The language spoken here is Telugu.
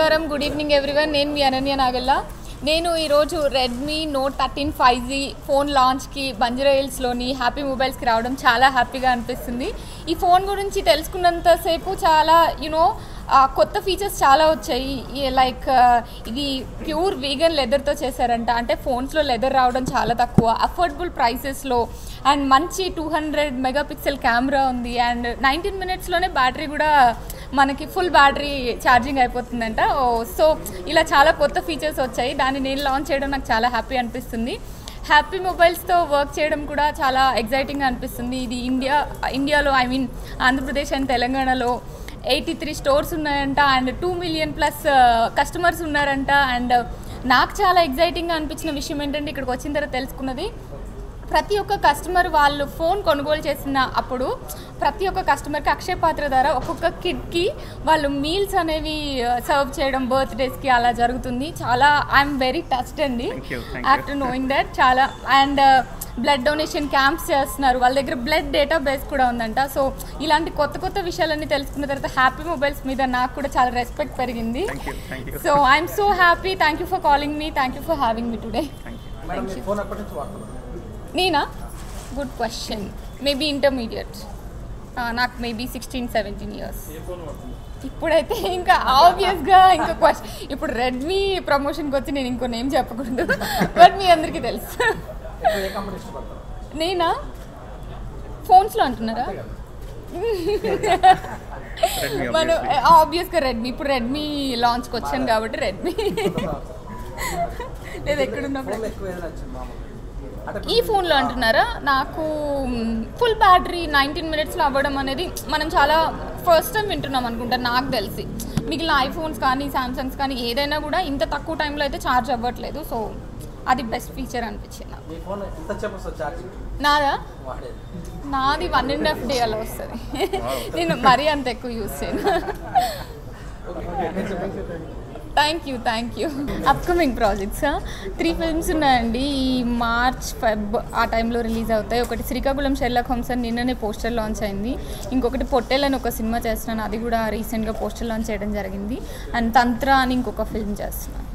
నమస్కారం, గుడ్ ఈవినింగ్ ఎవ్రీవన్. నేను మీ అనన్య నాగల్ల. నేను ఈరోజు రెడ్మీ నోట్ 13 5G ఫోన్ లాంచ్కి బంజారా హిల్స్లోని హ్యాపీ మొబైల్స్కి రావడం చాలా హ్యాపీగా అనిపిస్తుంది. ఈ ఫోన్ గురించి తెలుసుకున్నంతసేపు చాలా కొత్త ఫీచర్స్ చాలా వచ్చాయి. లైక్ ఇది ప్యూర్ వీగన్ లెదర్తో చేశారంట. అంటే ఫోన్స్లో లెదర్ రావడం చాలా తక్కువ, అఫోర్డబుల్ ప్రైసెస్లో, అండ్ మంచి 200 మెగాపిక్సెల్ కెమెరా ఉంది. అండ్ 19 మినిట్స్లోనే బ్యాటరీ కూడా మనకి ఫుల్ బ్యాటరీ ఛార్జింగ్ అయిపోతుందంట. సో ఇలా చాలా కొత్త ఫీచర్స్ వచ్చాయి. దాన్ని నేను లాంచ్ చేయడం నాకు చాలా హ్యాపీ అనిపిస్తుంది. హ్యాపీ మొబైల్స్తో వర్క్ చేయడం కూడా చాలా ఎగ్జైటింగ్గా అనిపిస్తుంది. ఇది ఇండియాలో ఆంధ్రప్రదేశ్ అండ్ తెలంగాణలో 83 స్టోర్స్ ఉన్నాయంట. అండ్ 2 మిలియన్ ప్లస్ కస్టమర్స్ ఉన్నారంట. అండ్ నాకు చాలా ఎగ్జైటింగ్గా అనిపించిన విషయం ఏంటంటే, ఇక్కడికి వచ్చిన తర్వాత తెలుసుకున్నది, ప్రతి ఒక్క కస్టమర్ వాళ్ళు ఫోన్ కొనుగోలు చేసిన అప్పుడు ప్రతి ఒక్క కస్టమర్కి అక్షయ పాత్ర ద్వారా ఒక్కొక్క కిడ్కి వాళ్ళు మీల్స్ అనేవి సర్వ్ చేయడం బర్త్డేస్కి అలా జరుగుతుంది. చాలా ఐఎమ్ వెరీ టచ్డ్ అండి ఆఫ్టర్ నోయింగ్ దట్. చాలా అండ్ బ్లడ్ డొనేషన్ క్యాంప్స్ చేస్తున్నారు. వాళ్ళ దగ్గర బ్లడ్ డేటా బేస్ కూడా ఉందంట. సో ఇలాంటి కొత్త కొత్త విషయాలన్నీ తెలుసుకున్న తర్వాత హ్యాపీ మొబైల్స్ మీద నాకు కూడా చాలా రెస్పెక్ట్ పెరిగింది. So I'm so happy. Thank you for calling me. Thank you for having me today. నేనా? Good question. Maybe intermediate. నాకు మేబీ 16-17 ఇయర్స్. ఇప్పుడైతే ఇంకా ఆబ్వియస్గా ఇంకా క్వశ్చన్, ఇప్పుడు రెడ్మీ ప్రమోషన్కి వచ్చి నేను ఇంకో నేమ్ చెప్పకూడదు, బట్ మీ అందరికీ తెలుసు. నేనా? ఫోన్స్లో అంటున్నారా? మనం ఆబ్వియస్గా రెడ్మీ. ఇప్పుడు రెడ్మీ లాంచ్కి వచ్చాను కాబట్టి రెడ్మీ. లేదు ఎక్కడున్నప్పుడు ఈ ఫోన్లో అంటున్నారా? నాకు ఫుల్ బ్యాటరీ 19 మినిట్స్లో అవ్వడం అనేది మనం చాలా ఫస్ట్ టైం వింటున్నాం అనుకుంటా నాకు తెలిసి. మిగిలిన ఐఫోన్స్ కానీ శాంసంగ్స్ కానీ ఏదైనా కూడా ఇంత తక్కువ టైంలో అయితే ఛార్జ్ అవ్వట్లేదు. సో అది బెస్ట్ ఫీచర్ అనిపించింది నాకు. నాది 1.5 day అలా వస్తుంది. నేను మరీ అంత ఎక్కువ యూజ్ చేయను. Thank you. Upcoming projects 3 films ఉన్నాయండి. ఈ మార్చ్ ఫెబ్ ఆ టైంలో రిలీజ్ అవుతాయి. ఒకటి శ్రీకాకుళం షెర్లాక్ హోమ్స్ అని నిన్ననే పోస్టర్ లాంచ్ అయింది. ఇంకొకటి పొట్టేల్ అని ఒక సినిమా చేస్తున్నాను, అది కూడా రీసెంట్గా పోస్టర్ లాంచ్ చేయడం జరిగింది. అండ్ తంత్ర అని ఇంకొక ఫిల్మ్ చేస్తున్నాను.